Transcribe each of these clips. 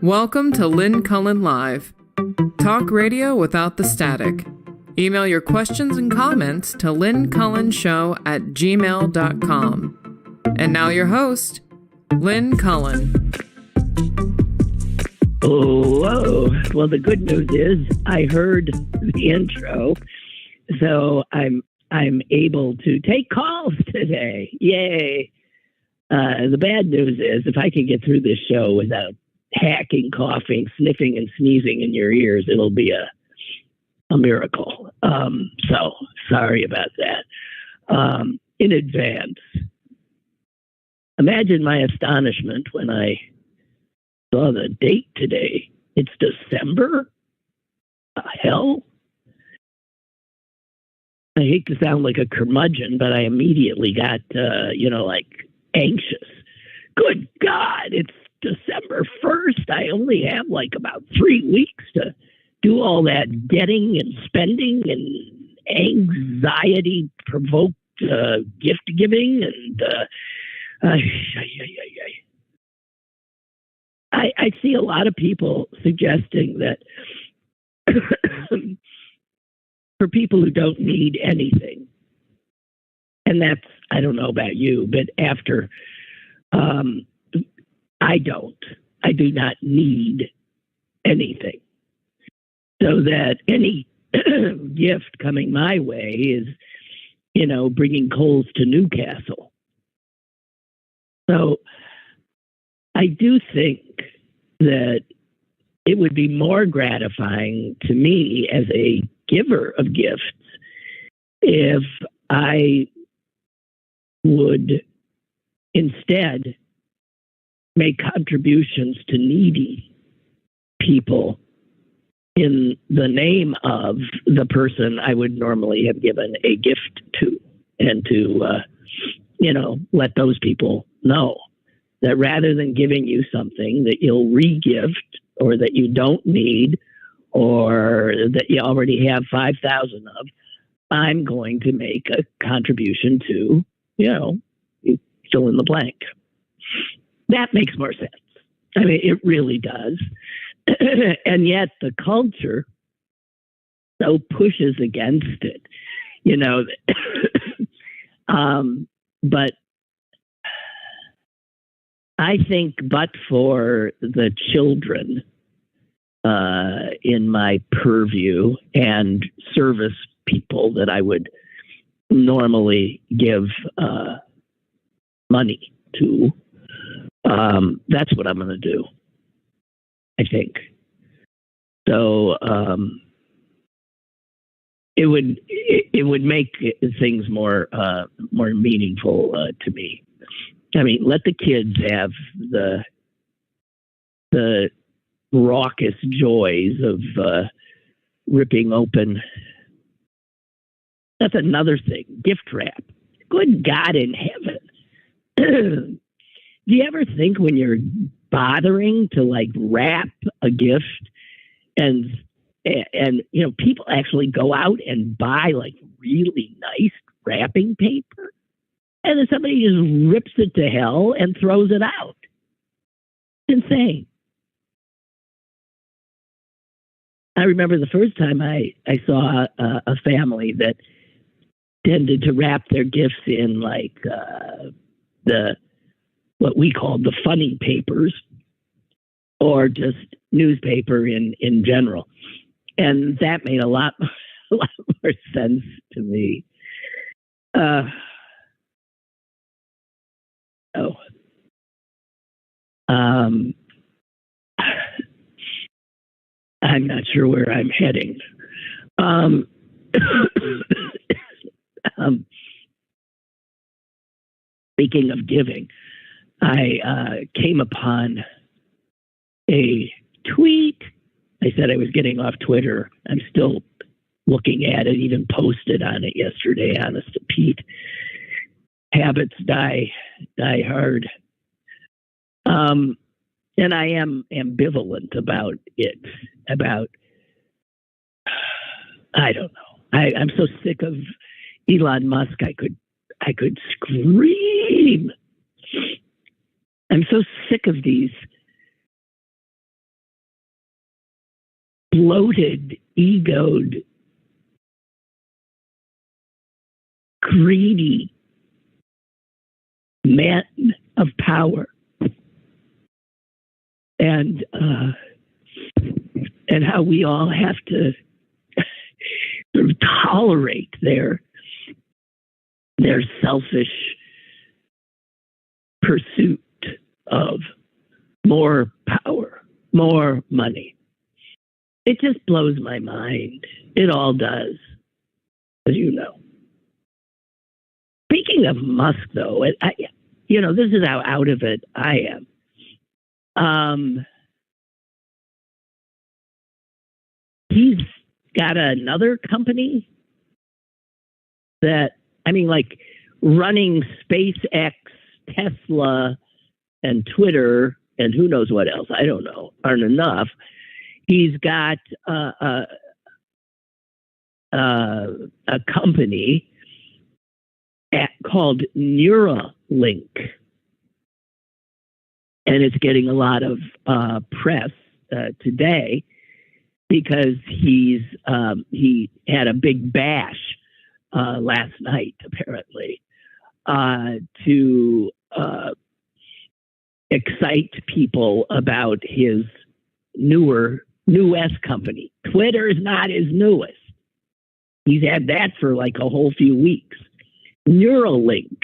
Welcome to Lynn Cullen Live. Talk radio without the static. Email your questions and comments to lynncullenshow@gmail.com. And now your host, Lynn Cullen. Oh, whoa. Well, the good news is I heard the intro, so I'm able to take calls today. Yay. The bad news is if I can get through this show without hacking, coughing, sniffing, and sneezing in your ears, it'll be a miracle. So sorry about that. In advance. Imagine my astonishment when I saw the date today. It's December? Hell? I hate to sound like a curmudgeon, but I immediately got, anxious. Good God, it's December 1st. I only have like about 3 weeks to do all that getting and spending and anxiety-provoked gift giving. And I see a lot of people suggesting that for people who don't need anything, and that's, I don't know about you, but after I do not need anything. So that any gift coming my way is, bringing coals to Newcastle. So I do think that it would be more gratifying to me as a giver of gifts if I would instead make contributions to needy people in the name of the person I would normally have given a gift to, and to, let those people know that rather than giving you something that you'll re-gift or that you don't need or that you already have 5,000 of, I'm going to make a contribution to, you fill in the blank. That makes more sense. I mean, it really does. And yet the culture so pushes against it, but I think but for the children in my purview and service people that I would normally give money to, that's what I'm going to do, I think. So it would make things more meaningful to me. I mean, let the kids have the raucous joys of ripping open. That's another thing. Gift wrap. Good God in heaven. Do you ever think when you're bothering to wrap a gift and people actually go out and buy really nice wrapping paper, and then somebody just rips it to hell and throws it out? It's insane. I remember the first time I saw a family that tended to wrap their gifts in what we called the funny papers, or just newspaper in general. And that made a lot more sense to me. I'm not sure where I'm heading. Speaking of giving, I came upon a tweet. I said I was getting off Twitter. I'm still looking at it, even posted on it yesterday, honest to Pete. Habits die hard. And I am ambivalent about it, I don't know. I'm so sick of Elon Musk. I could scream. I'm so sick of these bloated, egoed, greedy men of power, and how we all have to sort of tolerate their selfish pursuit of more power, more money. It just blows my mind. It all does, as you know. Speaking of Musk, though, this is how out of it I am. He's got another company that, like running SpaceX, Tesla, and Twitter, and who knows what else, I don't know, aren't enough. He's got a company called Neuralink, and it's getting a lot of press today because he had a big bash last night, apparently, to excite people about his newest company. Twitter is not his newest. He's had that for like a whole few weeks. Neuralink.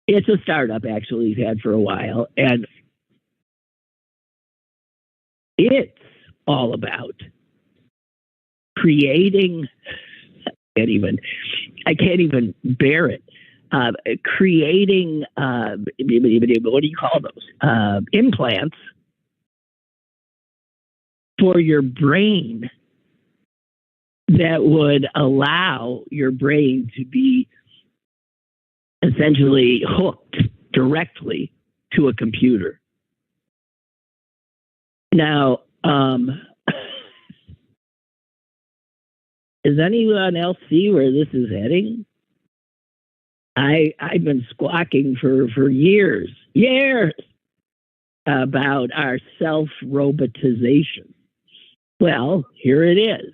It's a startup, actually, he's had for a while, and it's all about creating. I can't even bear it. Creating, what do you call those? Implants for your brain that would allow your brain to be essentially hooked directly to a computer. Now, does anyone else see where this is heading? I've been squawking for years about our self-robotization. Well, here it is.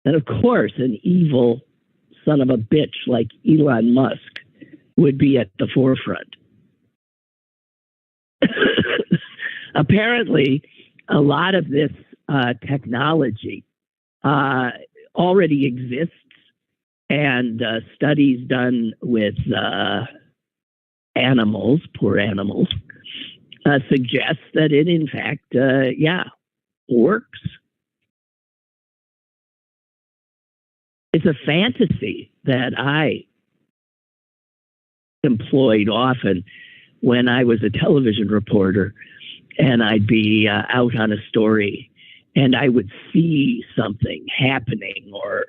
And of course, an evil son of a bitch like Elon Musk would be at the forefront. Apparently, a lot of this technology already exists, and studies done with animals, poor animals, suggest that it, in fact, works. It's a fantasy that I employed often when I was a television reporter, and I'd be out on a story, and I would see something happening or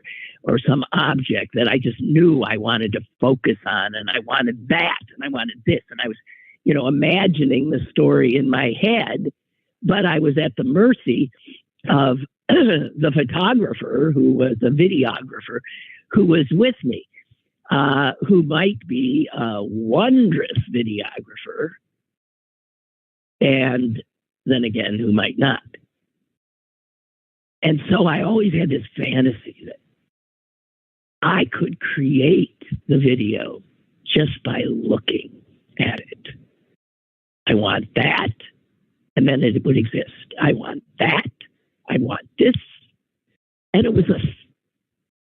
some object that I just knew I wanted to focus on, and I wanted that, and I wanted this, and I was, imagining the story in my head, but I was at the mercy of the photographer, who was a videographer, who was with me, who might be a wondrous videographer, and then again, who might not. And so I always had this fantasy that I could create the video just by looking at it. I want that, and then it would exist. I want that. I want this. And it was a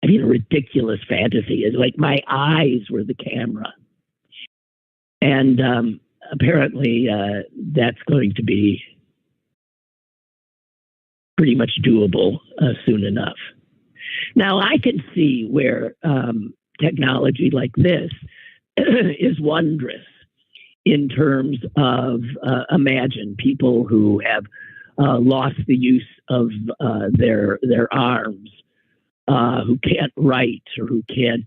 ridiculous fantasy. It's like my eyes were the camera. And apparently that's going to be pretty much doable soon enough. Now, I can see where technology like this is wondrous in terms of, imagine people who have lost the use of their arms, who can't write or who can't,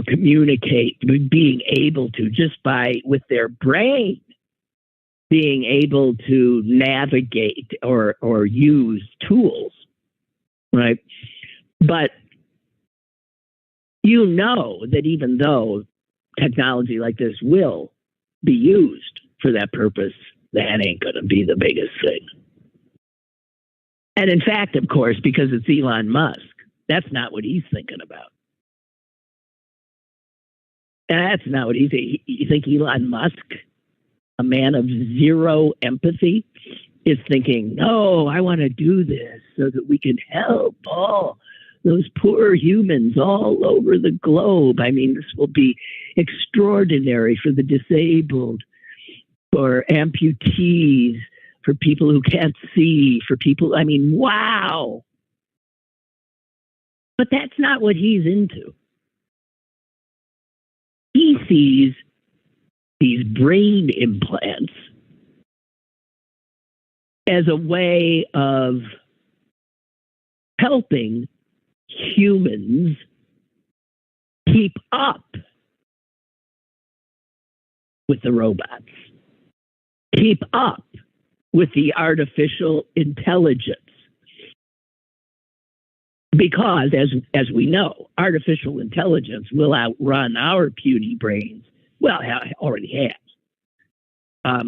communicate, being able to, just with their brain, being able to navigate or use tools, right? But that even though technology like this will be used for that purpose, that ain't going to be the biggest thing. And in fact, of course, because it's Elon Musk, that's not what he's thinking about. That's not what he's thinking. You think Elon Musk, a man of zero empathy, is thinking, no, I want to do this so that we can help all those poor humans all over the globe. I mean, this will be extraordinary for the disabled, for amputees, for people who can't see, for people, I mean, wow. But that's not what he's into. He sees these brain implants as a way of helping humans keep up with the robots, keep up with the artificial intelligence. Because, as we know, artificial intelligence will outrun our puny brains. Well, it already has.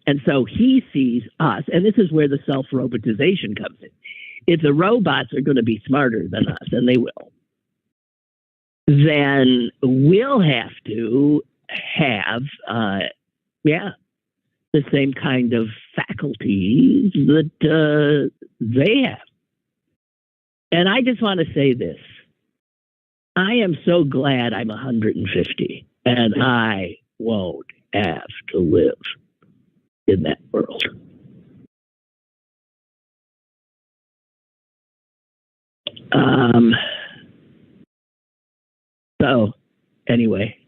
And so he sees us, and this is where the self-robotization comes in. If the robots are going to be smarter than us, and they will, then we'll have to have, the same kind of faculties that they have. And I just want to say this. I am so glad I'm 150 and I won't have to live in that world. So, anyway.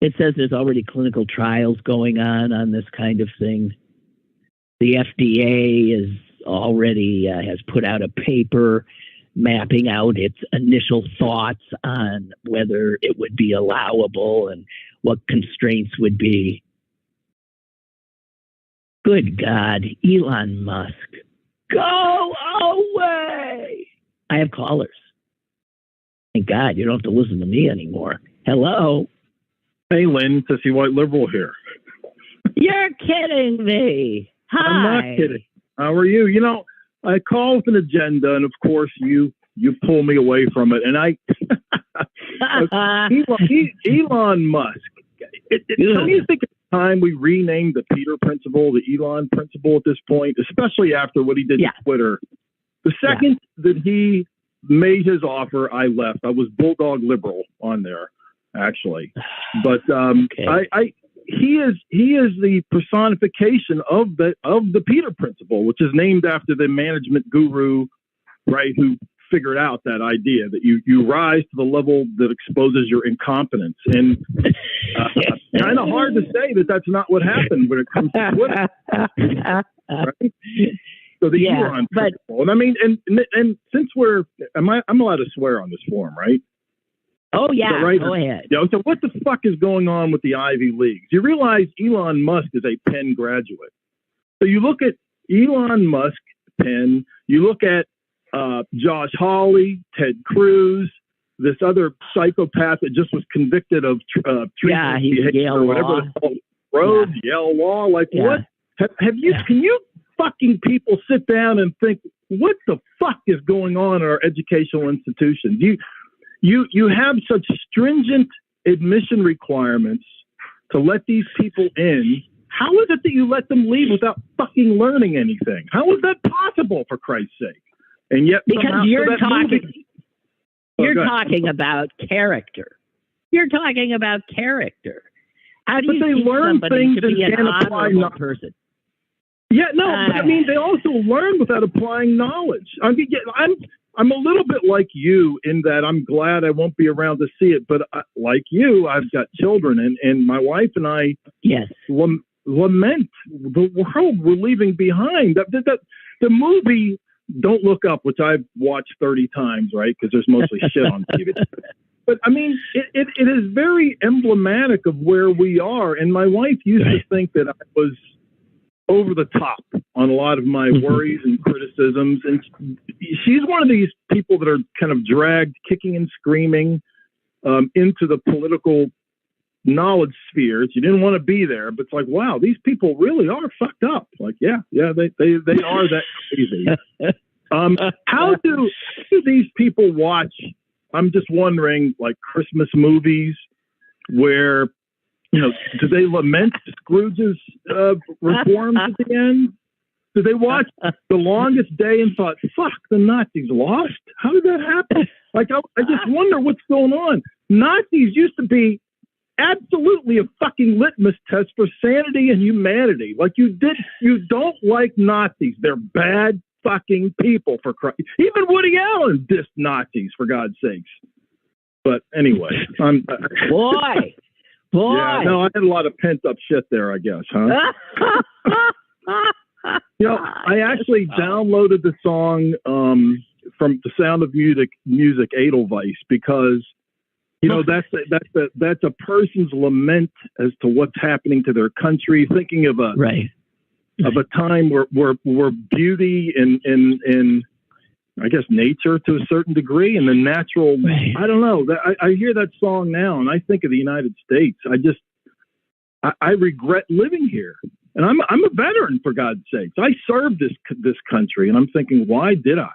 It says there's already clinical trials going on this kind of thing. The FDA is already has put out a paper mapping out its initial thoughts on whether it would be allowable and what constraints would be. Good God, Elon Musk, go away! I have callers. Thank God you don't have to listen to me anymore. Hello? Hey, Lynn, Sissy White Liberal here. You're kidding me. Hi. I'm not kidding. How are you? You know, I call with an agenda, and of course, you pull me away from it. And Elon Musk. Don't you think it's time we rename the Peter Principle, the Elon Principle at this point, especially after what he did to Twitter? The second that he made his offer, I left. I was Bulldog Liberal on there, actually. But he is the personification of the Peter Principle, which is named after the management guru, right, who figured out that idea that you rise to the level that exposes your incompetence. And kind of hard to say that that's not what happened when it comes to Twitter. Right? So the Elon Principle. And I mean, and since I'm allowed to swear on this forum, right? Oh, yeah, right? Go ahead. So what the fuck is going on with the Ivy Leagues? You realize Elon Musk is a Penn graduate. So you look at Elon Musk, Penn, you look at Josh Hawley, Ted Cruz, this other psychopath that just was convicted of treason behavior or whatever it's called. Rhodes, Yale Law, what? Have you, can you fucking people sit down and think, what the fuck is going on in our educational institutions? You have such stringent admission requirements to let these people in. How is it that you let them leave without fucking learning anything? How is that possible, for Christ's sake? And yet, because you're talking about character. You're talking about character. How do you teach somebody to be an honorable person? Yeah, no, but I mean, they also learn without applying knowledge. I mean, I'm a little bit like you in that I'm glad I won't be around to see it. But like you, I've got children, and my wife and I lament the world we're leaving behind. The movie Don't Look Up, which I've watched 30 times, right? Because there's mostly shit on TV. But I mean, it is very emblematic of where we are. And my wife used to think that I was over the top on a lot of my worries and criticisms. And she's one of these people that are kind of dragged kicking and screaming into the political knowledge spheres. You didn't want to be there, but it's like, wow, these people really are fucked up. Like, yeah, they are that crazy. How do these people watch? I'm just wondering, like Christmas movies where, do they lament Scrooge's reforms at the end? Did they watch The Longest Day and thought, fuck, the Nazis lost? How did that happen? Like, I just wonder what's going on. Nazis used to be absolutely a fucking litmus test for sanity and humanity. Like, you don't like Nazis. They're bad fucking people, for Christ. Even Woody Allen dissed Nazis, for God's sakes. But anyway, boy. Yeah, no, I had a lot of pent up shit there, I guess, huh? I actually downloaded the song from The Sound of Music, Edelweiss, because that's a person's lament as to what's happening to their country, thinking of a time where beauty in I guess nature to a certain degree, and the natural. Right. I don't know. I hear that song now, and I think of the United States. I regret living here, and I'm a veteran, for God's sakes. I served this country, and I'm thinking, why did I?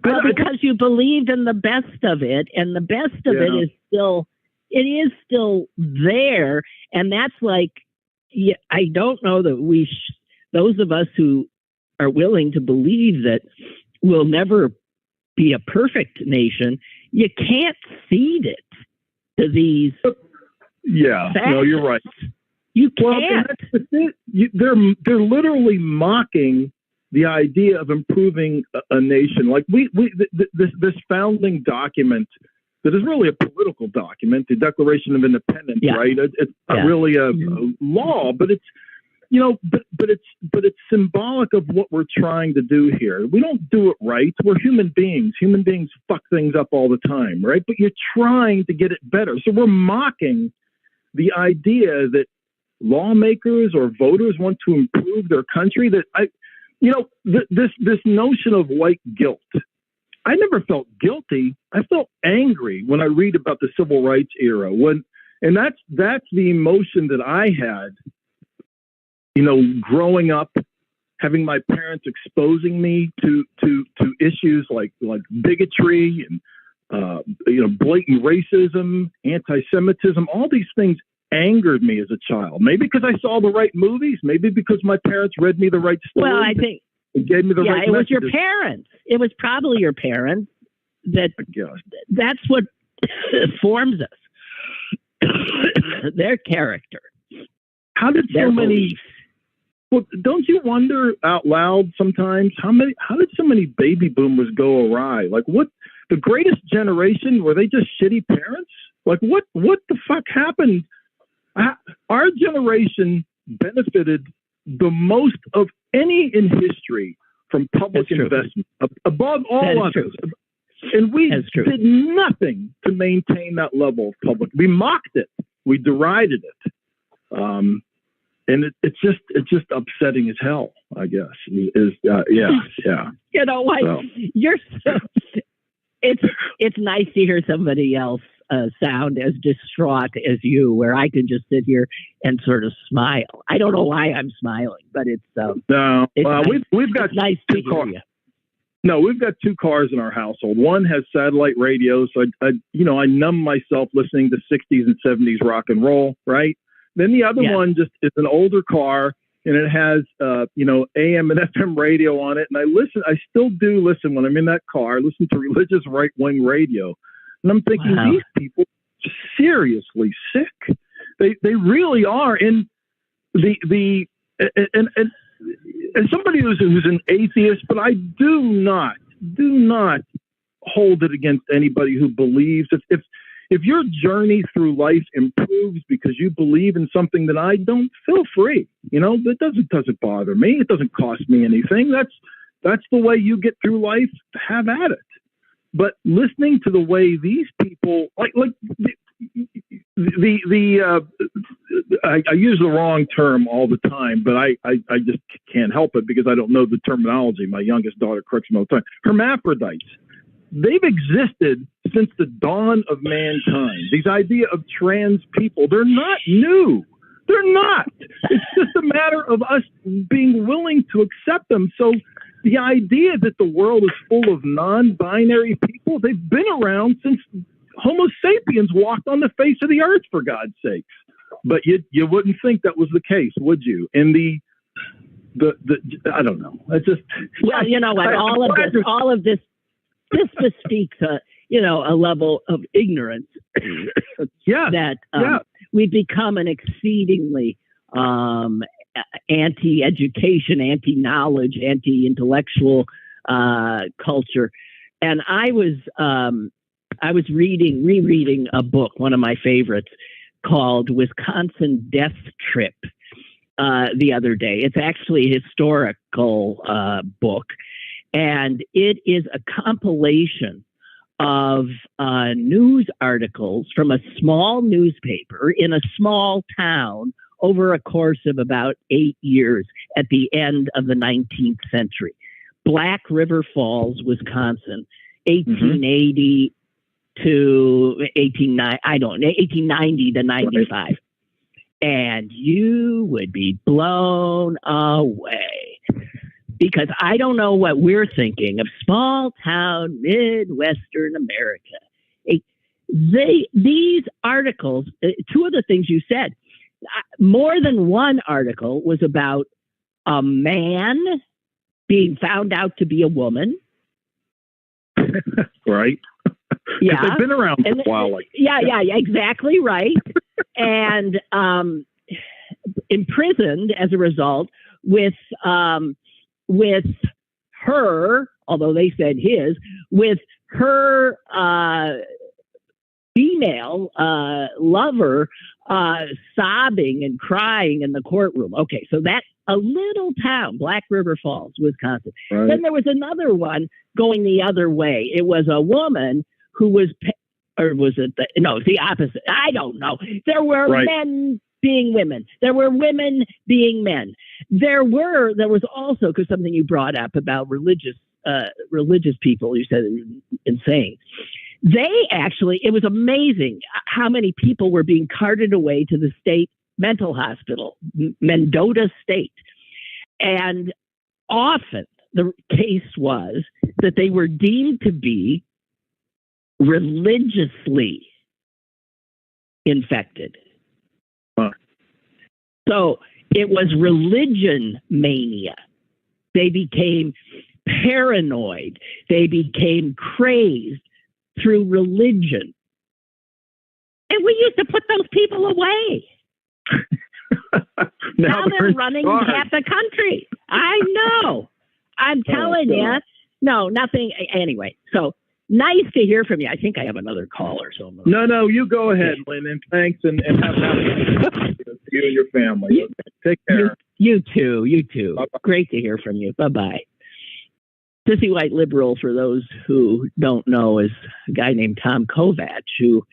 Because you believed in the best of it, and the best of it is still there, and that's like, I don't know that those of us who are willing to believe that we'll never be a perfect nation, you can't cede it to these. Yeah, facts. No, you're right. You can't. They're literally mocking the idea of improving a nation. Like this founding document that is really a political document, the Declaration of Independence, right? It's not really a law, but it's but it's symbolic of what we're trying to do here. We don't do it right. We're human beings. Human beings fuck things up all the time, right? But you're trying to get it better. So we're mocking the idea that lawmakers or voters want to improve their country. This notion of white guilt. I never felt guilty. I felt angry when I read about the civil rights era. And that's the emotion that I had. Growing up, having my parents exposing me to issues like bigotry and blatant racism, anti-Semitism, all these things angered me as a child. Maybe because I saw the right movies, maybe because my parents read me the right stories. Well, I think it gave me the right. It was your parents. It was probably your parents that's what forms us. Their character. How did so many? Well, don't you wonder out loud sometimes how did so many baby boomers go awry? Like, what, the greatest generation, were they just shitty parents? Like, what the fuck happened? Our generation benefited the most of any in history from public investment, above all others. And we did nothing to maintain that level of public. We mocked it. We derided it. And it's just upsetting as hell, I guess. Yeah. You know what? So. It's nice to hear somebody else sound as distraught as you, where I can just sit here and sort of smile. I don't know why I'm smiling, but it's no. It's we've got it's nice to hear you. No, we've got two cars in our household. One has satellite radio, so I numb myself listening to 60s and 70s rock and roll, right? Then the other one just is an older car, and it has AM and FM radio on it. And I still do listen when I'm in that car. I listen to religious right-wing radio, and I'm thinking these people are seriously sick. They really are. And and somebody who's an atheist, but I do not hold it against anybody who believes. If your journey through life improves because you believe in something that I don't, feel free. That doesn't bother me. It doesn't cost me anything. That's the way you get through life. Have at it. But listening to the way these people I use the wrong term all the time, but I just can't help it because I don't know the terminology. My youngest daughter corrects me all the time. Hermaphrodites. they've existed since the dawn of mankind. These idea of trans people, they're not new. They're not. It's just a matter of us being willing to accept them. So the idea that the world is full of non-binary people, they've been around since Homo sapiens walked on the face of the earth, for God's sakes. But you wouldn't think that was the case, would you? And the I don't know. It's just, well, you know what? All of this bespeaks a level of ignorance that we've become an exceedingly anti-education, anti-knowledge, anti-intellectual culture. And I was rereading a book, one of my favorites, called Wisconsin Death Trip the other day. It's actually a historical book, and it is a compilation of news articles from a small newspaper in a small town over a course of about 8 years at the end of the 19th century. Black River Falls, Wisconsin, 1880 to 1890 to 95. And you would be blown away, because I don't know what we're thinking of small town Midwestern America. These articles, two of the things you said, more than one article was about a man being found out to be a woman. Right. Yeah. They've been around for a while. Yeah, exactly right. And imprisoned as a result with her, although they said his, with her female lover sobbing and crying in the courtroom. Okay, so that's a little town, Black River Falls, Wisconsin. Right. Then there was another one going the other way. It was a woman who was, or was it the opposite? I don't know. There were men being women. There were women being men. There was also, because something you brought up about religious people, you said insane. They actually, it was amazing how many people were being carted away to the state mental hospital, Mendota State. And often the case was that they were deemed to be religiously infected. Huh. So it was religion mania. They became paranoid. They became crazed through religion. And we used to put those people away. now they're running half the country. I know. I'm telling you. No, nothing. Anyway, so nice to hear from you. I think I have another caller. So no, you go ahead, Lynn, and thanks, and have you and your family. Take care. You too. Bye-bye. Great to hear from you. Bye-bye. Sissy White liberal, for those who don't know, is a guy named Tom Kovac, who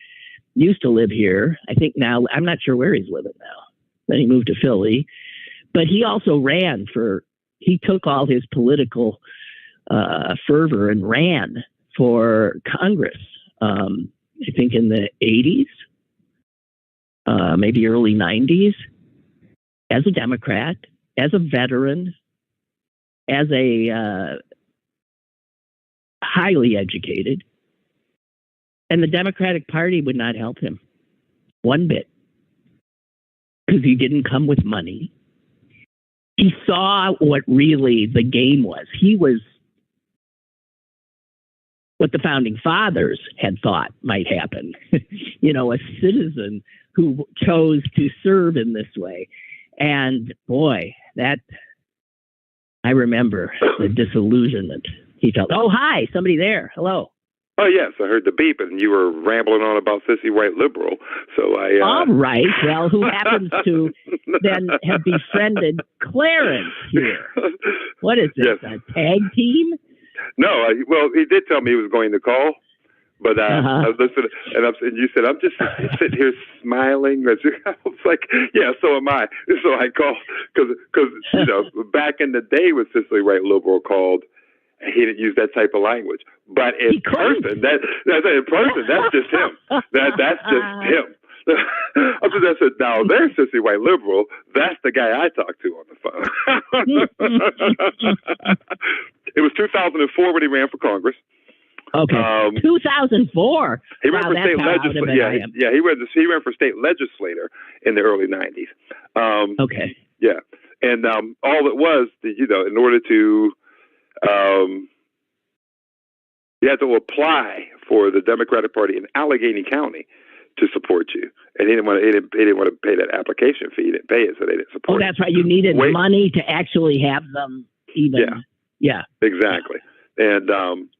used to live here. I think now, I'm not sure where he's living now. Then he moved to Philly. But he also he took all his political fervor and ran for Congress, I think in the 80s, maybe early 90s, as a Democrat, as a veteran, as a highly educated. And the Democratic Party would not help him one bit, because he didn't come with money. He saw what really the game was. He was what the founding fathers had thought might happen. A citizen who chose to serve in this way. And boy, I remember the disillusionment he felt. Oh, hi, somebody there. Hello. Oh, yes, I heard the beep, and you were rambling on about Sissy White liberal. So all right. Well, who happens to then have befriended Clarence here? What is this, a tag team? No, well, he did tell me he was going to call, but I was listening, and you said, I'm just sitting here smiling. I was like, yeah, so am I. So I called, because back in the day when Sissy White liberal called, he didn't use that type of language. But in person, that's just him. That's just him. I said, now there's sissy white liberal. That's the guy I talked to on the phone. It was 2004 when he ran for Congress. Okay, 2004. He ran for state legislator. He ran for state legislator in the early 90s. Okay. Yeah, and all it was, in order to, you had to apply for the Democratic Party in Allegheny County to support you, and he didn't want to pay that application fee. He didn't pay it, so they didn't support. Oh, that's right. You needed money to actually have them even. Yeah. Exactly. And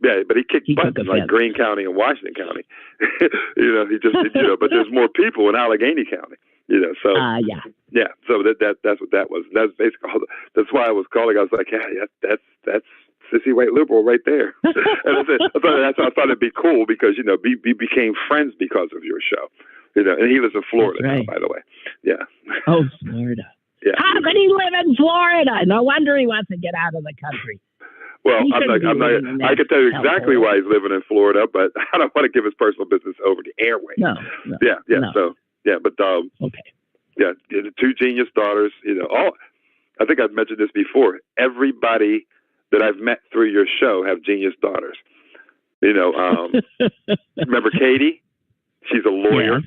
but he kicked butt in like Greene County and Washington County. He just but there's more people in Allegheny County. So So that's what that was. That's basically that's why I was calling. I was like, that's sissy white liberal right there. And I thought it'd be cool because we became friends because of your show. And he lives in Florida now, by the way. Yeah. Oh, Florida. Yeah. How can he live in Florida? No wonder he wants to get out of the country. Well, I'm not. I can tell you exactly why he's living in Florida, but I don't want to give his personal business over the airways. No. Yeah. No. So but okay. Yeah, the two genius daughters. I think I've mentioned this before. Everybody that I've met through your show have genius daughters. Remember Katie? She's a lawyer.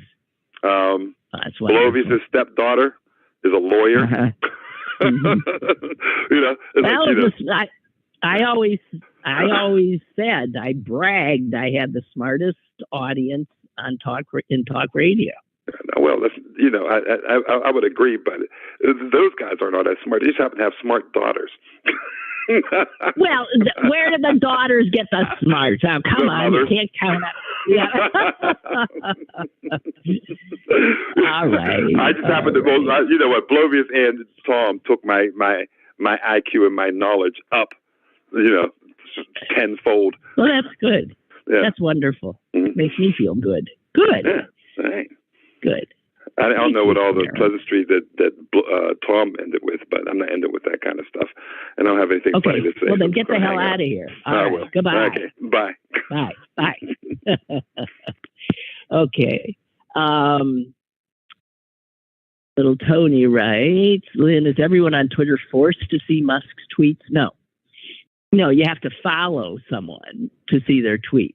Yes. Blovius' stepdaughter is a lawyer. Uh-huh. I always said, I bragged I had the smartest audience on talk radio. Well, I would agree, but those guys aren't all that smart. They just happen to have smart daughters. Well, where did the daughters get the smarts? Oh, come on, you can't count it. Yeah. All right. I just happen to, what Blovius and Tom took my IQ and my knowledge up, tenfold. Well, that's good. Yeah. That's wonderful. Mm-hmm. Makes me feel good. Good. Yeah. Right. Good. I don't know what all the pleasantry that Tom ended with, but I'm not ending with that kind of stuff. I don't have anything funny to say. Well, then get the hell out of here. All right. Will. Goodbye. Okay. Bye. Bye. Okay. Little Tony writes, Lynn, is everyone on Twitter forced to see Musk's tweets? No, you have to follow someone to see their tweets.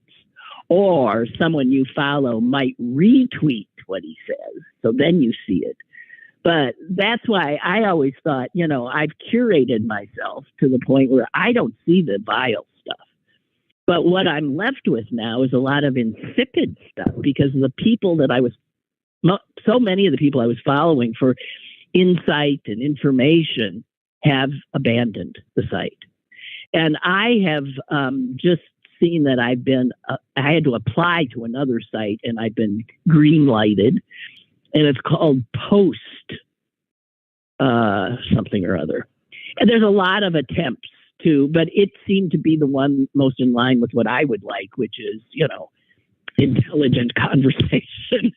Or someone you follow might retweet what he says. So then you see it. But that's why I always thought, I've curated myself to the point where I don't see the vile stuff. But what I'm left with now is a lot of insipid stuff because the people that so many of the people I was following for insight and information have abandoned the site. And I have just seen that I had to apply to another site and I've been green lighted, and it's called Post something or other. And there's a lot of attempts but it seemed to be the one most in line with what I would like, which is, intelligent conversation.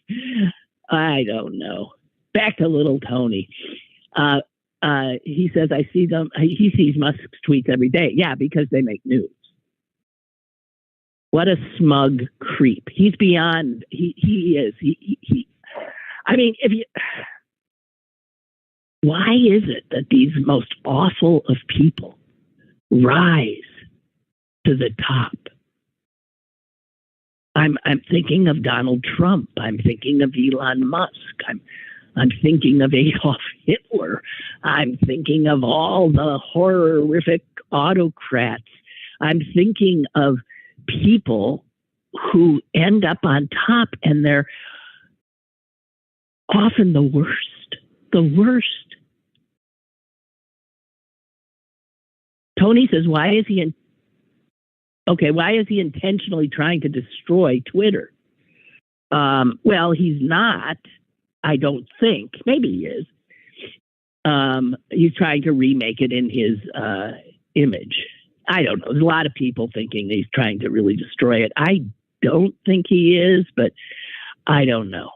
I don't know. Back to little Tony. He says, I see them. He sees Musk's tweets every day. Yeah, because they make news. What a smug creep. He's beyond, he is. I mean, why is it that these most awful of people rise to the top? I'm thinking of Donald Trump. I'm thinking of Elon Musk. I'm thinking of Adolf Hitler. I'm thinking of all the horrific autocrats. I'm thinking of people who end up on top, and they're often the worst. Tony says, why is he intentionally trying to destroy Twitter? Well, he's not, I don't think. Maybe he is. He's trying to remake it in his image. I don't know. There's a lot of people thinking he's trying to really destroy it. I don't think he is, but I don't know.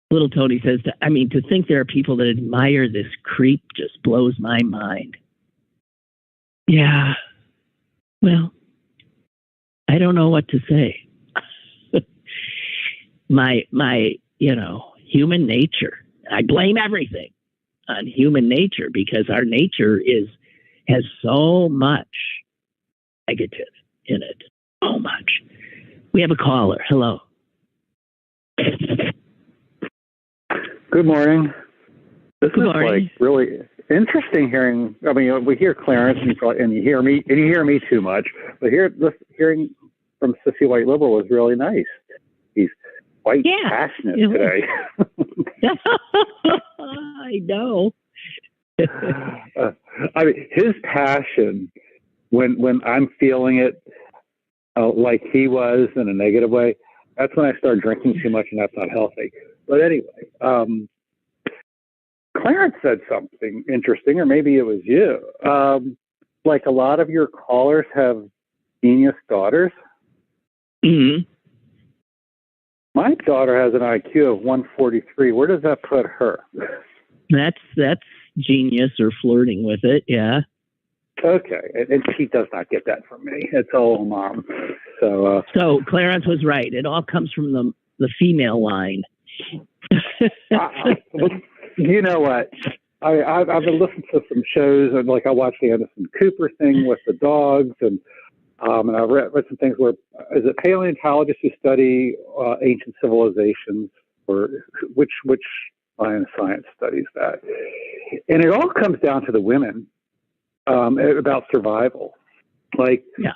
Little Tony says, to think there are people that admire this creep just blows my mind. Yeah. Well, I don't know what to say. my human nature. I blame everything on human nature because our nature has so much negative in it. So much. We have a caller. Hello. Good morning. This Good is morning. like really interesting hearing. I mean, we hear Clarence and you hear me too much, but hearing from Sissy White Liberal was really nice. He's quite passionate today. I know. I mean, his passion when I'm feeling it like he was in a negative way, that's when I start drinking too much, and that's not healthy. But anyway, Clarence said something interesting, or maybe it was you. Like a lot of your callers have genius daughters. Mm-hmm. My daughter has an IQ of 143. Where does that put her? That's genius or flirting with it, yeah. Okay, and she does not get that from me. It's all Mom. So Clarence was right. It all comes from the female line. You know what? I've been listening to some shows, and like I watched the Anderson Cooper thing with the dogs, and I've read some things where is it paleontologists who study ancient civilizations, or which line of science studies that? And it all comes down to the women about survival. Like, because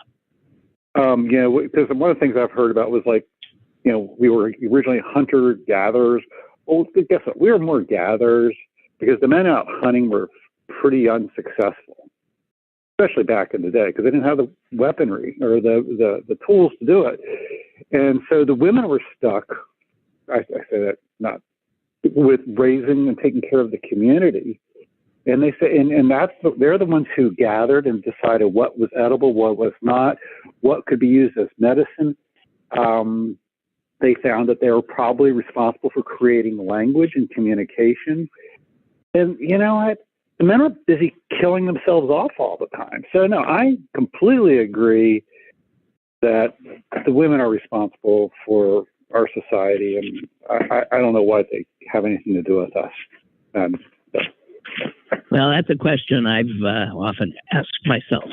one of the things I've heard about was like, we were originally hunter-gatherers. Well, guess what? We were more gatherers because the men out hunting were pretty unsuccessful, especially back in the day, because they didn't have the weaponry or the tools to do it. And so the women were stuck, I say that not, with raising and taking care of the community. And they say, and they're the ones who gathered and decided what was edible, what was not, what could be used as medicine. They found that they were probably responsible for creating language and communication. And you know what? The men are busy killing themselves off all the time. So no, I completely agree that the women are responsible for our society, and I don't know why they have anything to do with us. Well, that's a question I've often asked myself.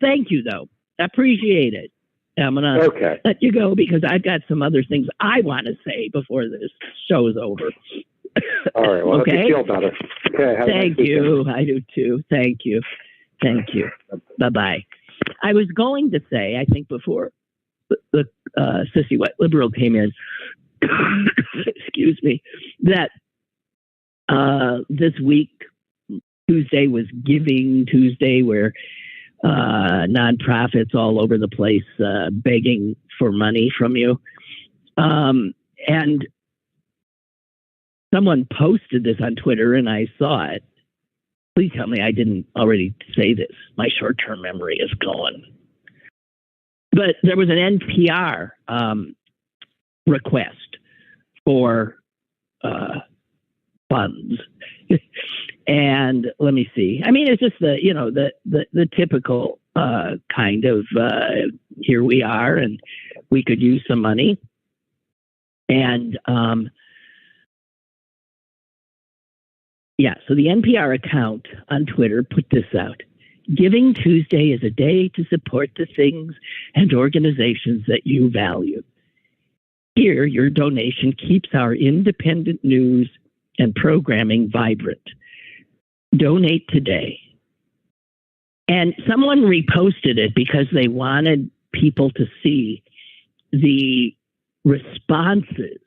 Thank you, though. Appreciate it. I'm going to let you go because I've got some other things I want to say before this show is over. All right. Well, okay. I feel better. Okay. Thank you. I do too. Thank you. Bye-bye. I was going to say, I think before the Sissy White Liberal came in, excuse me, that this week, Tuesday was Giving Tuesday, where nonprofits all over the place begging for money from you. And someone posted this on Twitter, and I saw it. Please tell me I didn't already say this. My short-term memory is going. But there was an NPR request for funds. And let me see. I mean, it's just the typical kind of here we are, and we could use some money. And so the NPR account on Twitter put this out. Giving Tuesday is a day to support the things and organizations that you value. Here, your donation keeps our independent news and programming vibrant. Donate today. And someone reposted it because they wanted people to see the responses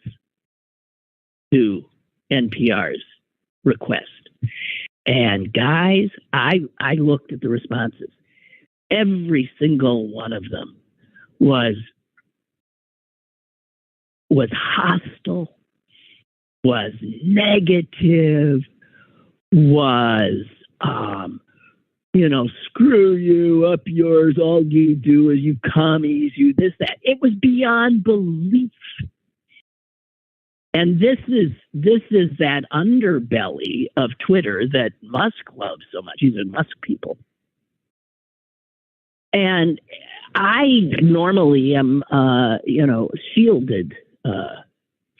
to NPR's request. And guys, I looked at the responses. Every single one of them was hostile, was negative, was, screw you, up yours, all you do is you commies, you this, that. It was beyond belief. And this is that underbelly of Twitter that Musk loves so much. These are Musk people. And I normally am, shielded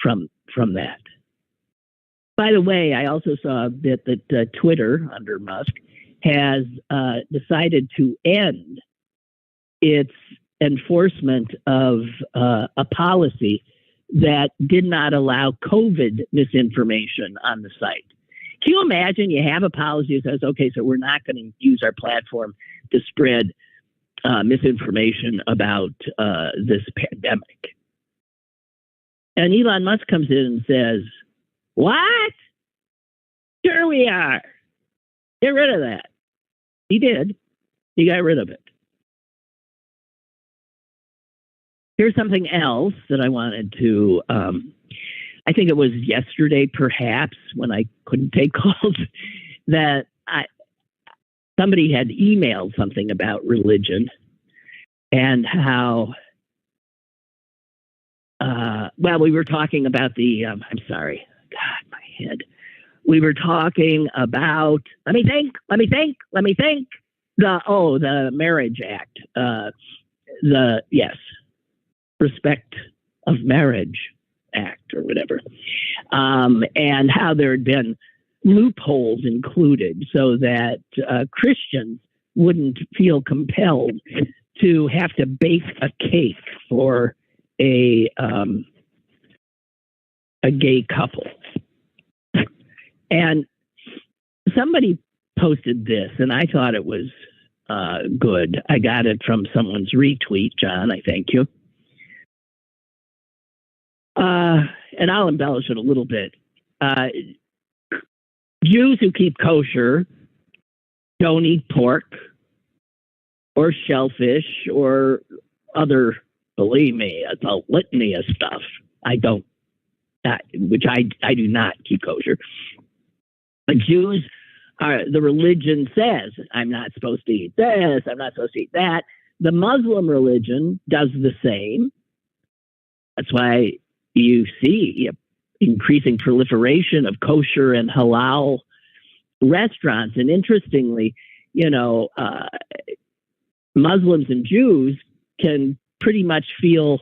from that. By the way, I also saw a bit that Twitter, under Musk, has decided to end its enforcement of a policy that did not allow COVID misinformation on the site. Can you imagine you have a policy that says, okay, so we're not going to use our platform to spread misinformation about this pandemic. And Elon Musk comes in and says, what? Sure we are. Get rid of that. He did. He got rid of it. Here's something else that I wanted to, I think it was yesterday, perhaps, when I couldn't take calls, that somebody had emailed something about religion and how, we were talking about the, I'm sorry, God, my head. We were talking about, let me think, the Marriage Act, Respect of Marriage Act or whatever, and how there had been loopholes included so that Christians wouldn't feel compelled to have to bake a cake for a gay couple. And somebody posted this, and I thought it was good. I got it from someone's retweet, John. I thank you. And I'll embellish it a little bit. Jews who keep kosher don't eat pork or shellfish or other, believe me, it's a litany of stuff. I don't, which I do not keep kosher. But Jews the religion says, I'm not supposed to eat this, I'm not supposed to eat that. The Muslim religion does the same. That's why you see increasing proliferation of kosher and halal restaurants. And interestingly, Muslims and Jews can pretty much feel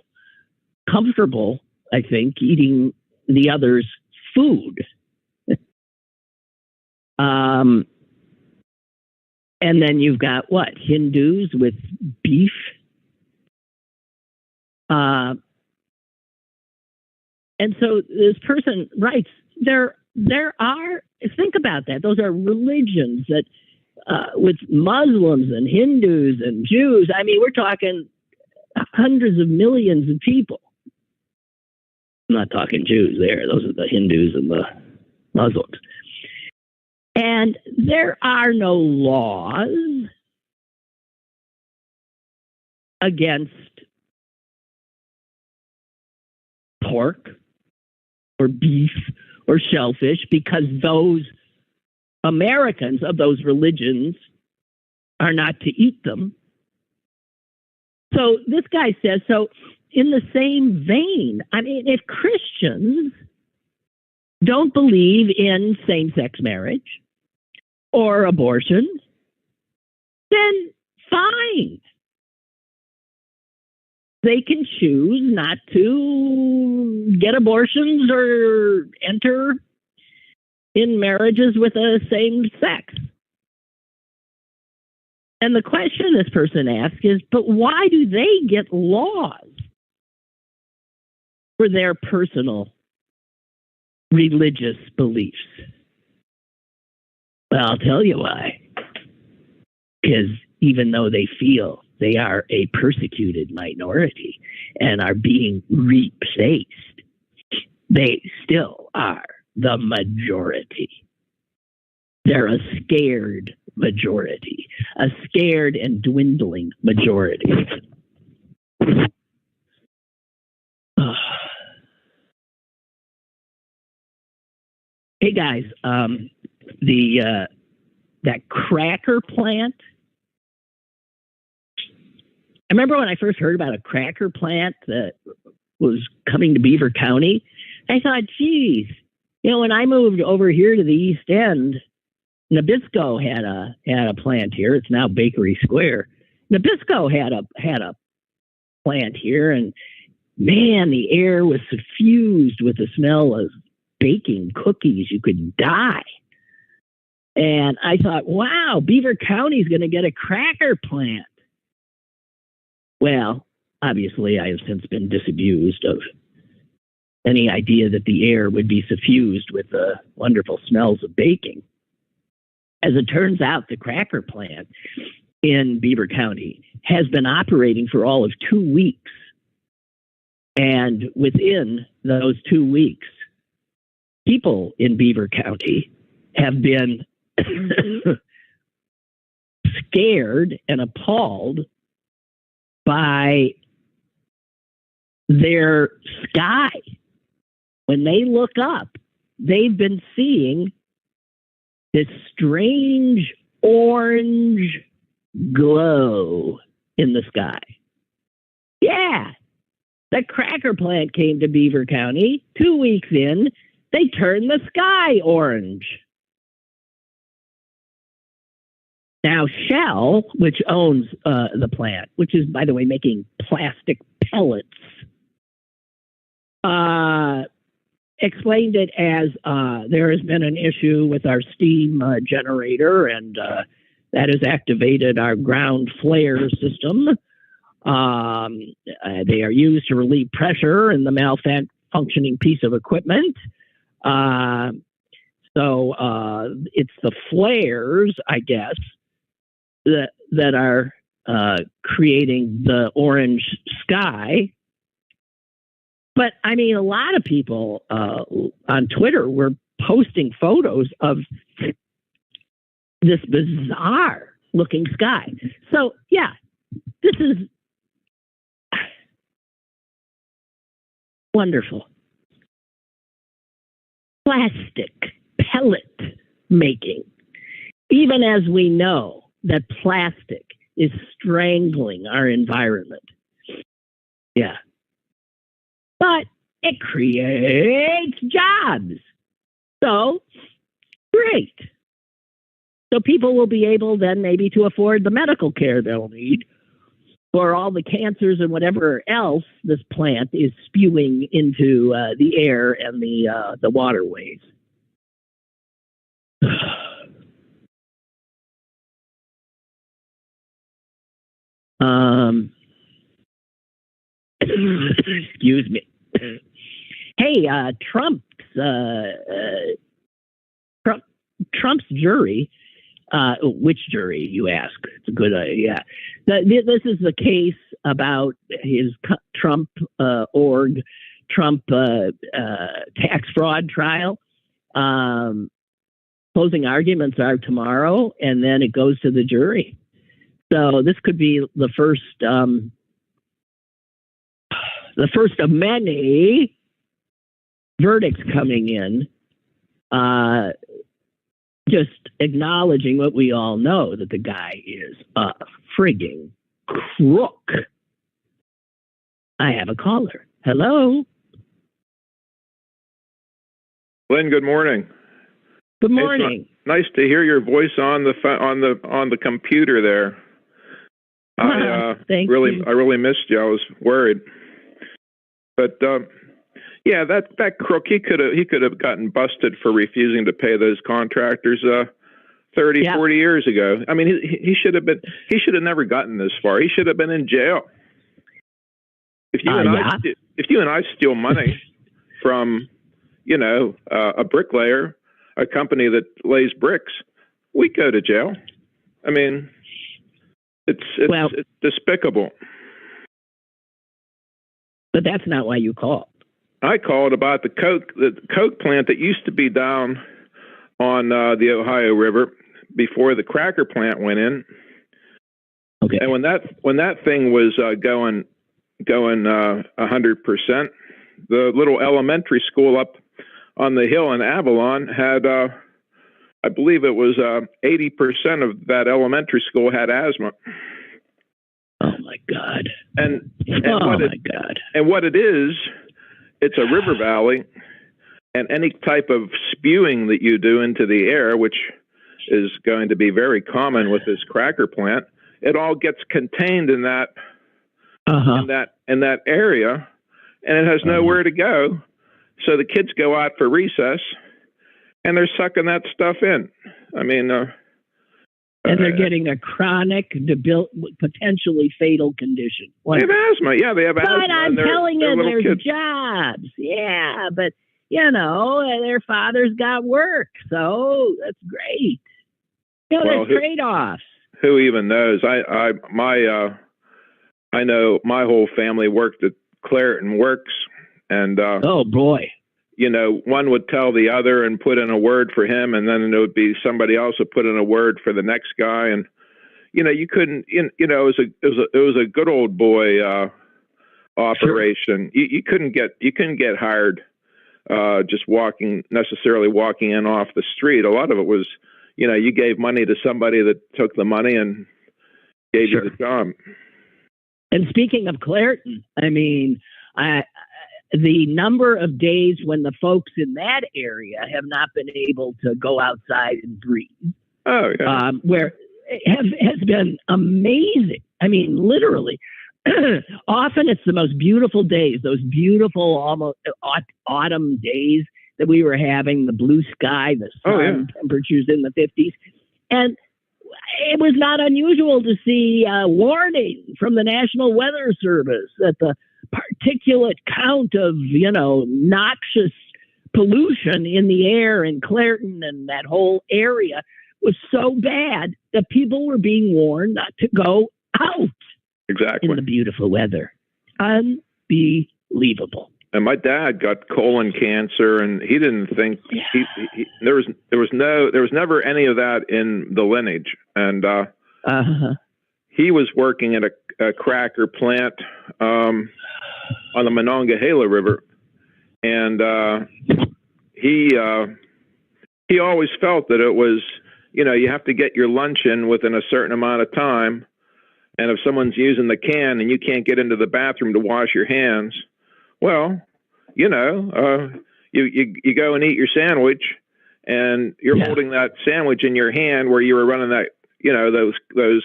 comfortable, I think, eating the other's food. And then you've got Hindus with beef. And so this person writes, there are, think about that. Those are religions that, with Muslims and Hindus and Jews, I mean, we're talking hundreds of millions of people. I'm not talking Jews there. Those are the Hindus and the Muslims. And there are no laws against pork or beef or shellfish because those Americans of those religions are not to eat them. So this guy says, so in the same vein, I mean, if Christians don't believe in same-sex marriage or abortion, then fine. They can choose not to get abortions or enter in marriages with the same sex. And the question this person asks is, but why do they get laws for their personal religious beliefs? Well, I'll tell you why. Because even though they feel they are a persecuted minority and are being replaced, they still are the majority. They're a scared majority, a scared and dwindling majority. Hey guys, that cracker plant. I remember when I first heard about a cracker plant that was coming to Beaver County. I thought, geez, when I moved over here to the East End, Nabisco had a plant here. It's now Bakery Square, Nabisco had a plant here, and man, the air was suffused with the smell of baking cookies. You could die. And I thought, wow, Beaver County is going to get a cracker plant. Well, obviously, I have since been disabused of any idea that the air would be suffused with the wonderful smells of baking. As it turns out, the cracker plant in Beaver County has been operating for all of 2 weeks. And within those 2 weeks, people in Beaver County have been scared and appalled by their sky. When they look up, they've been seeing this strange orange glow in the sky. Yeah, the cracker plant came to Beaver County. 2 weeks in, they turned the sky orange. Now, Shell, which owns the plant, which is, by the way, making plastic pellets, explained it as there has been an issue with our steam generator, and that has activated our ground flare system. They are used to relieve pressure in the malfunctioning piece of equipment. So it's the flares, I guess, that are creating the orange sky. But I mean, a lot of people on Twitter were posting photos of this bizarre looking sky. So yeah, this is wonderful. Plastic pellet making, even as we know that plastic is strangling our environment. Yeah. But it creates jobs. So, great. So people will be able then maybe to afford the medical care they'll need for all the cancers and whatever else this plant is spewing into the air and the waterways. Excuse me. Hey, Trump's jury. Which jury, you ask? It's a good idea. This is the case about his Trump tax fraud trial. Closing arguments are tomorrow, and then it goes to the jury. So this could be the first of many verdicts coming in, just acknowledging what we all know, that the guy is a frigging crook. I have a caller. Hello. Lynn, good morning. Good morning. Nice to hear your voice on the computer there. I really missed you. I was worried. But yeah, that crook, he could have gotten busted for refusing to pay those contractors 30, 40 years ago. I mean, he should have never gotten this far. He should have been in jail. If you and I steal money from, a bricklayer, a company that lays bricks, we go to jail. I mean, it's despicable. But that's not why you called. I called about the Coke plant that used to be down on the Ohio River before the cracker plant went in. Okay. And when that thing was going 100%, the little elementary school up on the hill in Avalon had, I believe it was 80% of that elementary school had asthma. Oh my God! And what it is, it's a river valley, and any type of spewing that you do into the air, which is going to be very common with this cracker plant, it all gets contained in that in that area, and it has nowhere to go. So the kids go out for recess, and they're sucking that stuff in. I mean, and they're getting a chronic, potentially fatal condition. They have asthma. Yeah, they have asthma. But I'm telling you, there's kids. Jobs. Yeah, but their father's got work, so that's great. There's trade-offs. Who even knows? I know my whole family worked at Clariton Works, and oh boy, one would tell the other and put in a word for him, and then it would be somebody else would put in a word for the next guy, and you couldn't. It was a good old boy operation. Sure. You couldn't get hired just walking in off the street. A lot of it was, you gave money to somebody that took the money and gave you the job. And speaking of Clariton, I mean, the number of days when the folks in that area have not been able to go outside and breathe, where has been amazing. I mean, literally, often it's the most beautiful days, those beautiful almost autumn days that we were having, the blue sky, the sun, temperatures in the 50s. And it was not unusual to see a warning from the National Weather Service that the particulate count of, noxious pollution in the air in Clariton and that whole area was so bad that people were being warned not to go out. Exactly. In the beautiful weather. Unbelievable. And my dad got colon cancer, and he didn't think there was never any of that in the lineage. And he was working at a cracker plant on the Monongahela River, and he always felt that it was, you have to get your lunch in within a certain amount of time, and if someone's using the can and you can't get into the bathroom to wash your hands, well, you go and eat your sandwich, and you're holding that sandwich in your hand where you were running that, those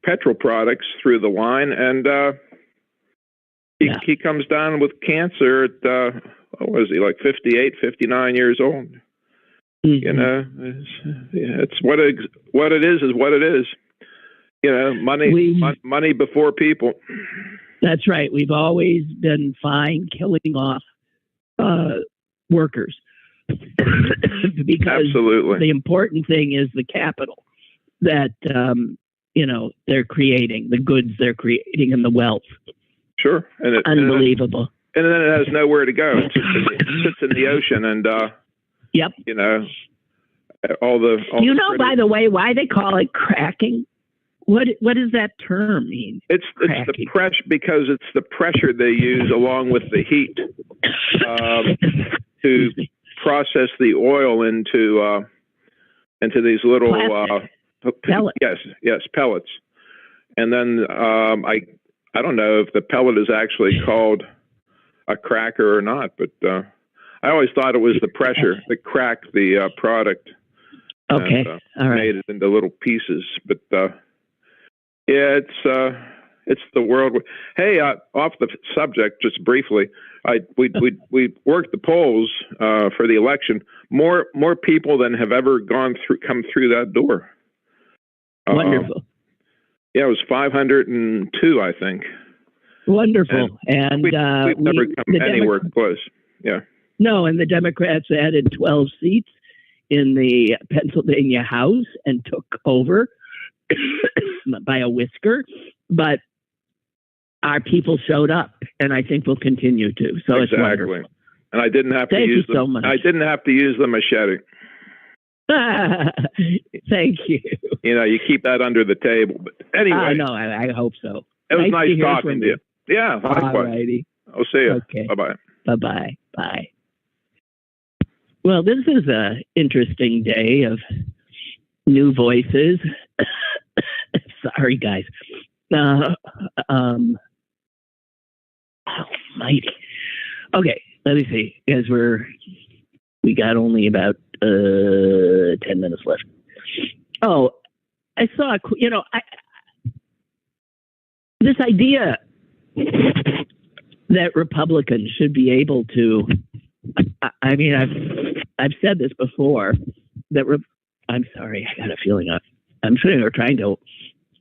petrol products through the line, and he comes down with cancer at what was he, like 58, 59 years old? Mm-hmm. It's what it is what it is. Money before people. That's right. We've always been fine killing off workers because absolutely the important thing is the capital that they're creating, the goods they're creating, and the wealth. Sure, unbelievable. And then it has nowhere to go. It sits in the ocean, and yep. All the. By the way, why they call it cracking? What does that term mean? It's the pressure, because it's the pressure they use along with the heat to process the oil into these little pellets. Yes, pellets. And then I don't know if the pellet is actually called a cracker or not, but I always thought it was the pressure that cracked the product. Okay, and, all right. Made it into little pieces, but. Yeah, it's the world. Hey, off the subject, just briefly, we worked the polls for the election. More people than have ever come through that door. Wonderful. Yeah, it was 502, I think. Wonderful, and we've never come anywhere close. Yeah. No, and the Democrats added 12 seats in the Pennsylvania House and took over. By a whisker, but our people showed up, and I think we'll continue to. So exactly. It's wonderful. And I didn't have to use so much. I didn't have to use the machete. Thank you. You keep that under the table. But anyway, no, I hope so. It was nice talking to you. Yeah, likewise. All righty. I'll see you. Okay. Bye-bye. Bye. Well, this is an interesting day of new voices. Sorry, guys. Almighty. Okay, let me see. As we got only about 10 minutes left. Oh, I saw, this idea that Republicans should be able to, I've said this before, that I'm sorry, I got a feeling I'm sitting there trying to,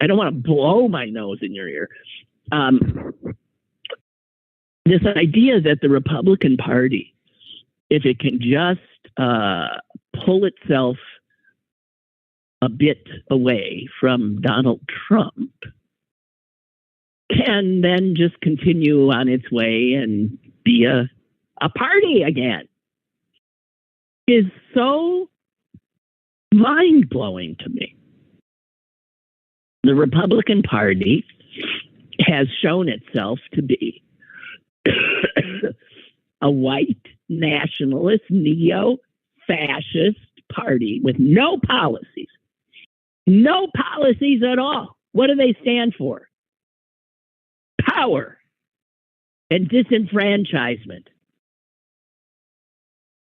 I don't want to blow my nose in your ear. This idea that the Republican Party, if it can just pull itself a bit away from Donald Trump, can then just continue on its way and be a party again, is so mind-blowing to me. The Republican Party has shown itself to be a white nationalist, neo-fascist party with no policies. No policies at all. What do they stand for? Power and disenfranchisement.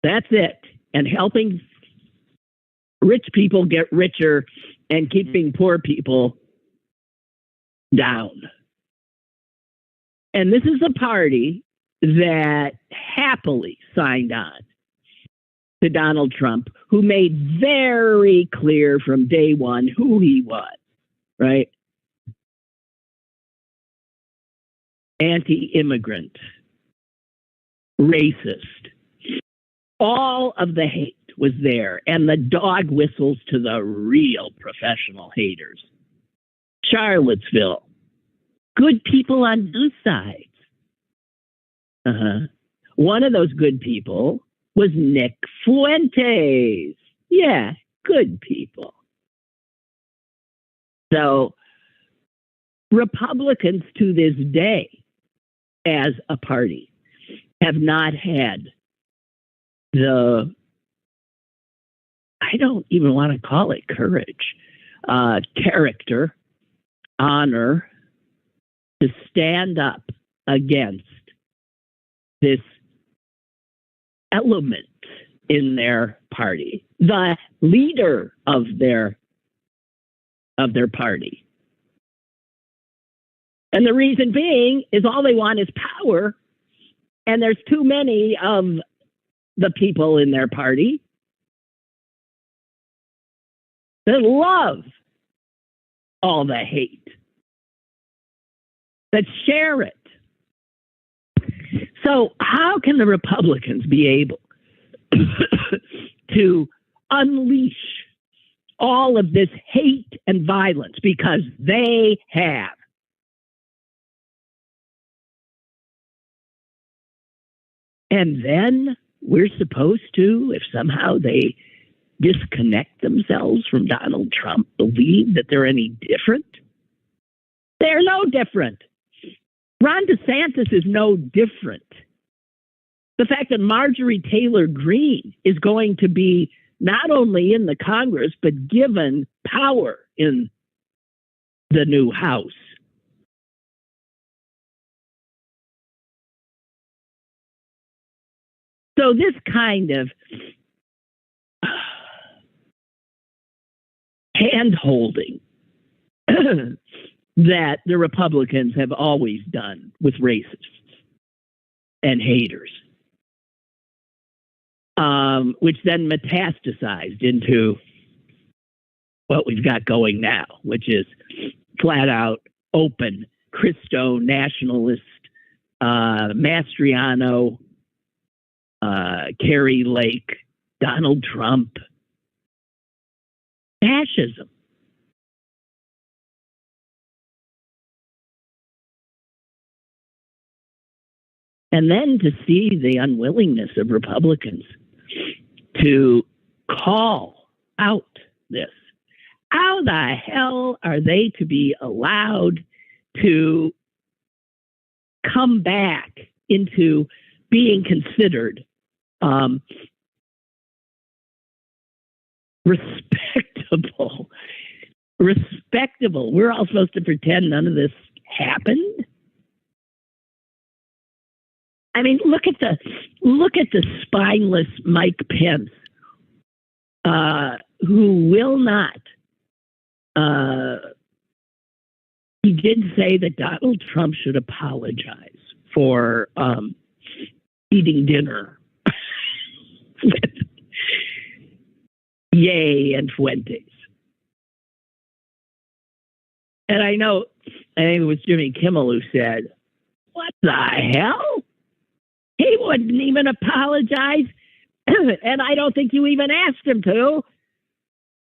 That's it. And helping rich people get richer and keeping poor people down. And this is a party that happily signed on to Donald Trump, who made very clear from day one who he was, right? Anti-immigrant, racist. All of the hate was there, and the dog whistles to the real professional haters. Charlottesville, good people on both sides. One of those good people was Nick Fuentes. Yeah, good people. So Republicans to this day, as a party, have not had the, I don't even want to call it courage, character, honor to stand up against this element in their party, the leader of their party. And the reason being is all they want is power, and there's too many of the people in their party that love all the hate, that share it. So how can the Republicans be able to unleash all of this hate and violence? Because they have. And then we're supposed to, if somehow they disconnect themselves from Donald Trump, believe that they're any different? They're no different. Ron DeSantis is no different. The fact that Marjorie Taylor Greene is going to be not only in the Congress, but given power in the new House. So this kind of hand-holding that the Republicans have always done with racists and haters, which then metastasized into what we've got going now, which is flat out open Christo nationalist, Mastriano, Carrie Lake, Donald Trump, fascism. And then to see the unwillingness of Republicans to call out this. How the hell are they to be allowed to come back into being considered respectable? We're all supposed to pretend none of this happened. I mean, look at the spineless Mike Pence, who will not he did say that Donald Trump should apologize for eating dinner with Ye and Fuentes. And I know, I think it was Jimmy Kimmel who said, what the hell? He wouldn't even apologize. And I don't think you even asked him to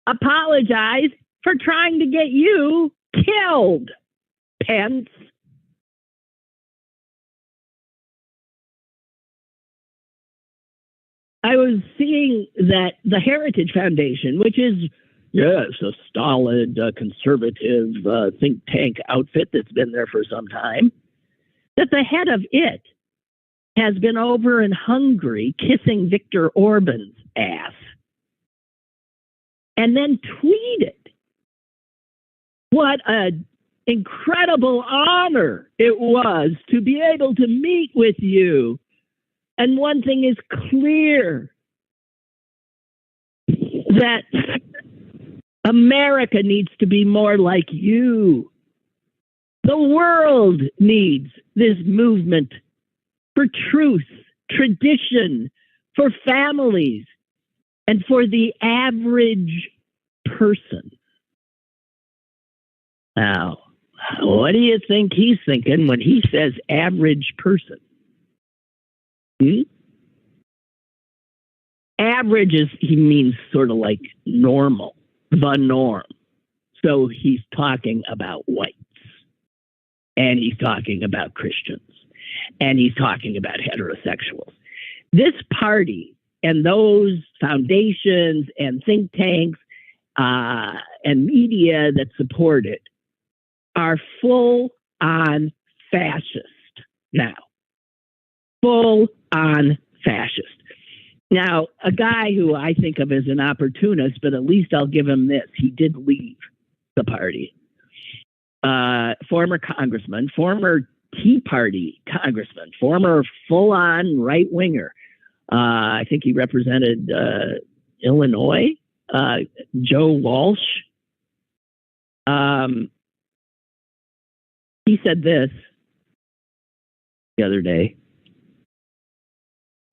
apologize for trying to get you killed, Pence. I was seeing that the Heritage Foundation, which is, yes, a stolid, conservative think tank outfit that's been there for some time, that the head of it has been over in Hungary kissing Viktor Orban's ass and then tweeted what an incredible honor it was to be able to meet with you. And one thing is clear, that America needs to be more like you. The world needs this movement for truth, tradition, for families, and for the average person. Now, what do you think he's thinking when he says average person? Average is, he means sort of like normal, the norm. So he's talking about whites, and he's talking about Christians, and he's talking about heterosexuals. This party and those foundations and think tanks and media that support it are full on fascist now. Full on fascist. Now, a guy who I think of as an opportunist, but at least I'll give him this. He did leave the party. Former congressman, former Tea Party congressman, former full-on right-winger. I think he represented Illinois, Joe Walsh. He said this the other day.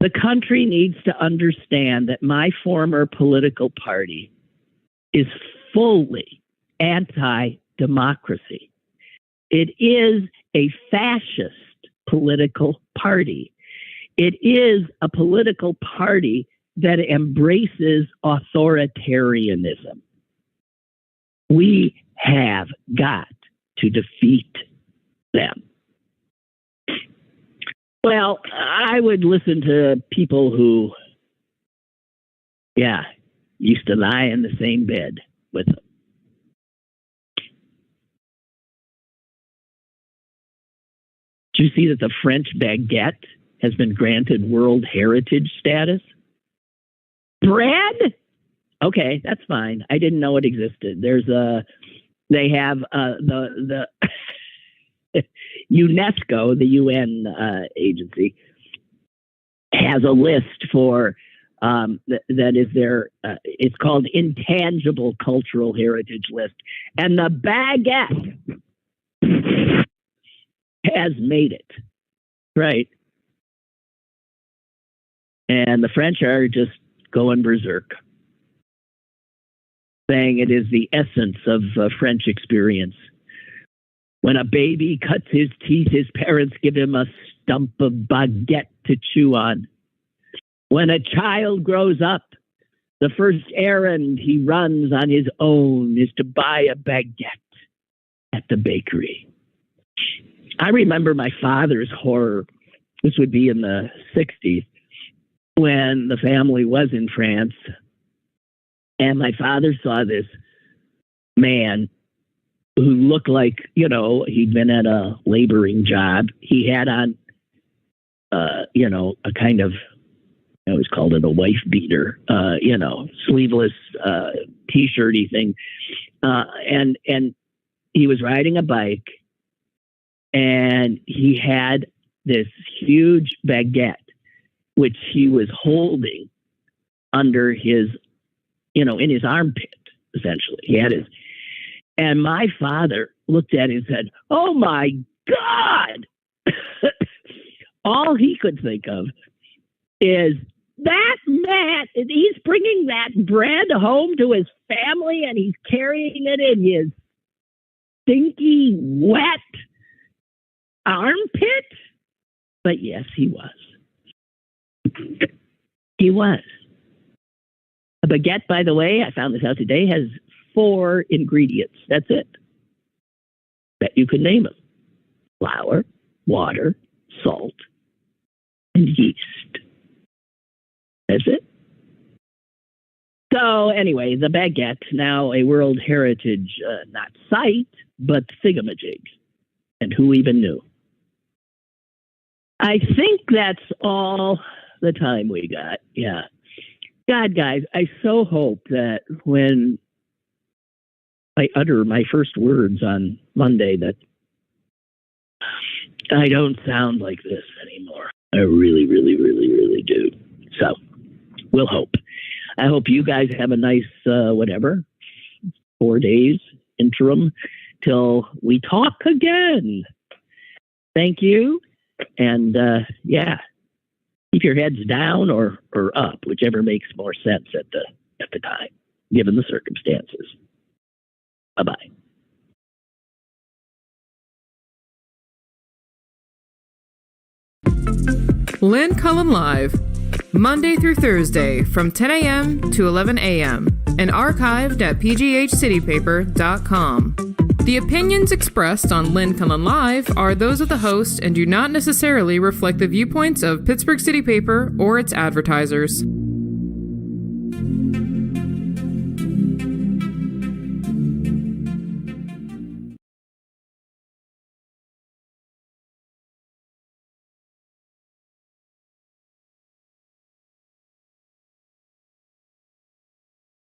The country needs to understand that my former political party is fully anti-democracy. It is a fascist political party. It is a political party that embraces authoritarianism. We have got to defeat them. Well, I would listen to people who, used to lie in the same bed with them. Do you see that the French baguette has been granted World Heritage status? Bread? Okay, that's fine. I didn't know it existed. They have the UNESCO, the UN agency, has a list for that is their. It's called Intangible Cultural Heritage List, and the baguette has made it, right? And the French are just going berserk, saying it is the essence of French experience. When a baby cuts his teeth, his parents give him a stump of baguette to chew on. When a child grows up, the first errand he runs on his own is to buy a baguette at the bakery. I remember my father's horror. This would be in the 60s when the family was in France. And my father saw this man who looked like, he'd been at a laboring job. He had on, a kind of, I always called it a wife beater, sleeveless T-shirty thing. And he was riding a bike, and he had this huge baguette, which he was holding under his, in his armpit, essentially. He had his, And my father looked at it and said, "Oh my God!" All he could think of is that man, he's bringing that bread home to his family and he's carrying it in his stinky, wet armpit. But yes, he was. He was. A baguette, by the way, I found this out today, has 4 ingredients. That's it. Bet you could name them: flour, water, salt, and yeast. That's it. So anyway, the baguette, now a World Heritage, not site, but thingamajig. And who even knew? I think that's all the time we got. Yeah. God, guys, I so hope that when I utter my first words on Monday that I don't sound like this anymore. I really, really, really, really do. So we'll hope. I hope you guys have a nice, 4 days interim till we talk again. Thank you. And keep your heads down or up, whichever makes more sense at the time, given the circumstances. Bye-bye. Lynn Cullen Live, Monday through Thursday from 10 a.m. to 11 a.m. and archived at pghcitypaper.com. The opinions expressed on Lynn Cullen Live are those of the host and do not necessarily reflect the viewpoints of Pittsburgh City Paper or its advertisers.